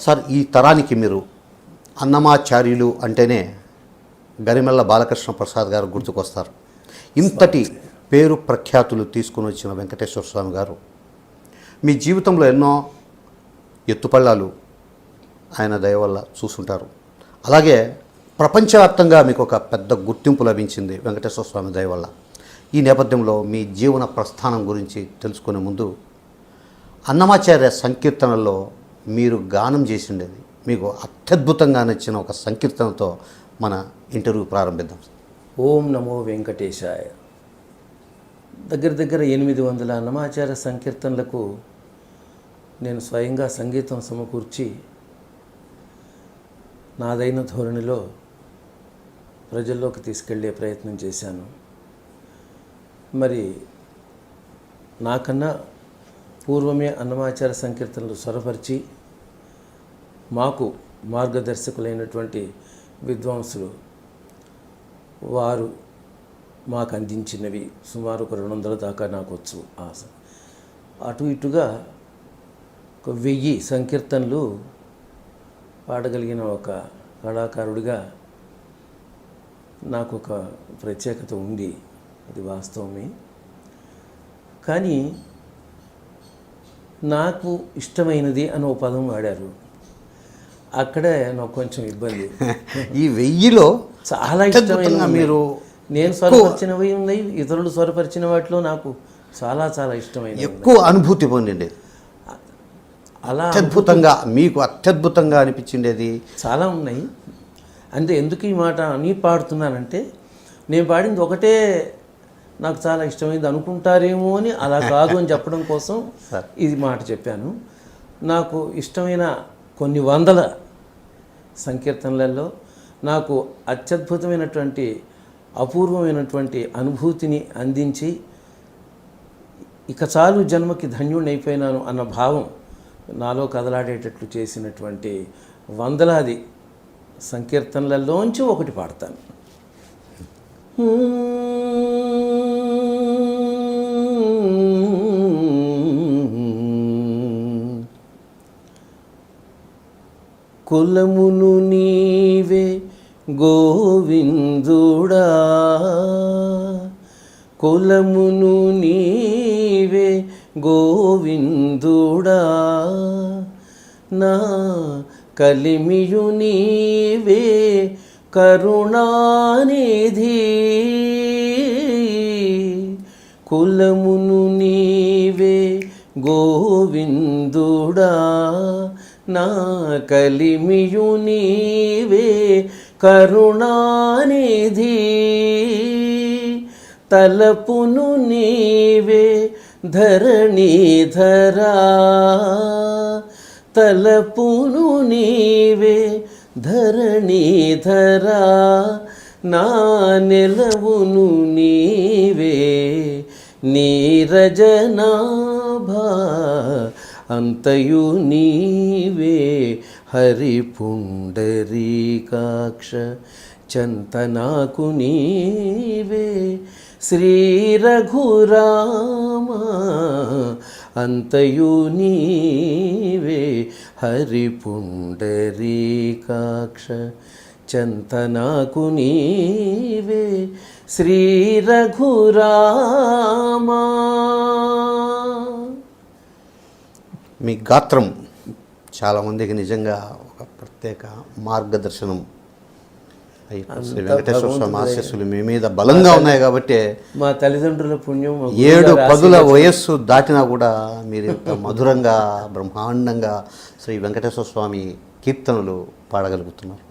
Sir, ఈ తరానికి మీరు అన్నమాచార్యులు అంటేనే గరిమెళ్ళ బాలకృష్ణ ప్రసాద్ గారు గుర్తుకొస్తారు. ఇంతటి పేరు ప్రఖ్యాతులు తీసుకుని వచ్చిన వెంకటేశ్వర స్వామి గారు మీ జీవితంలో ఎన్నో ఎత్తుపళ్ళాలు ఆయన దయ వల్ల చూసుంటారు. అలాగే ప్రపంచవ్యాప్తంగా మీకు ఒక పెద్ద గుర్తింపు లభించింది వెంకటేశ్వర స్వామి దయ వల్ల. ఈ నేపథ్యంలో మీ జీవన ప్రస్థానం గురించి తెలుసుకునే ముందు అన్నమాచార్య సంకీర్తనల్లో మీరు గానం చేసిండేది మీకు అత్యద్భుతంగా నచ్చిన ఒక సంకీర్తనతో మన ఇంటర్వ్యూ ప్రారంభిద్దాం. ఓం నమో వెంకటేశాయ. దగ్గర 800 అన్నమాచార్య సంకీర్తనలకు నేను స్వయంగా సంగీతం సమకూర్చి నాదైన ధోరణిలో ప్రజల్లోకి తీసుకెళ్లే ప్రయత్నం చేశాను. మరి నాకన్నా పూర్వమే అన్నమాచార్య సంకీర్తనలు స్వరపరిచి మాకు మార్గదర్శకులైనటువంటి విద్వాంసులు వారు మాకు అందించినవి సుమారు ఒక 200 దాకా నాకు వచ్చు. అటు ఇటుగా ఒక 1000 సంకీర్తనలు పాడగలిగిన ఒక కళాకారుడిగా నాకు ఒక ప్రత్యేకత ఉంది, అది వాస్తవమే. కానీ నాకు ఇష్టమైనది అని ఒక పదం వాడారు, అక్కడే నాకు కొంచెం ఇబ్బంది. ఈ 1000లో చాలా ఇష్టమైన మీరు నేను స్వరపరిచినవి ఉన్నాయి, ఇతరులు స్వరపరిచిన వాటిలో నాకు చాలా చాలా ఇష్టమైన ఎక్కువ అనుభూతి పొందింది, అలా అత్యద్భుతంగా మీకు అత్యద్భుతంగా అనిపించిండేది చాలా ఉన్నాయి. అంటే ఎందుకు ఈ మాట అని పాడుతున్నానంటే నేను పాడింది ఒకటే నాకు చాలా ఇష్టమైంది అనుకుంటారేమో అని, అలా కాదు అని చెప్పడం కోసం ఇది మాట చెప్పాను. నాకు ఇష్టమైన కొన్ని వందల సంకీర్తనలలో నాకు అత్యద్భుతమైనటువంటి అపూర్వమైనటువంటి అనుభూతిని అందించి ఇక చాలు జన్మకి ధన్యుడిని అయిపోయినాను అన్న భావం నాలో కదలాడేటట్లు చేసినటువంటి వందలాది సంకీర్తనలలోంచి ఒకటి పాడతాను. కులమును నీవే గోవిందుడా, కులమును నీవే గోవిందుడా, నా కలిమియు నీవే కరుణానిధి, కులమును నీవే గోవిందుడా, నా కలిమియు నీవే కరుణానిధి, తలపును నీవే ధరణీధరా, తలపును నీవే ధరణీధరా, నా నెలవును నీవే నీరజనాభా, అంతయు నీవే హరి పుండరీకాక్ష, చంతనాకు నీవే శ్రీ రఘురామ, అంతయు నీవే హరి పుండరీకాక్ష, చంతనాకు నీవే శ్రీ రఘురామ. మీ గాత్రం చాలామందికి నిజంగా ఒక ప్రత్యేక మార్గదర్శనం. శ్రీ వెంకటేశ్వర స్వామి ఆశీస్సులు మీ మీద బలంగా ఉన్నాయి కాబట్టి మా తల్లిదండ్రుల పుణ్యం, 7-10 వయస్సు దాటినా కూడా మీరు ఇంత మధురంగా బ్రహ్మాండంగా శ్రీ వెంకటేశ్వర స్వామి కీర్తనలు పాడగలుగుతున్నారు.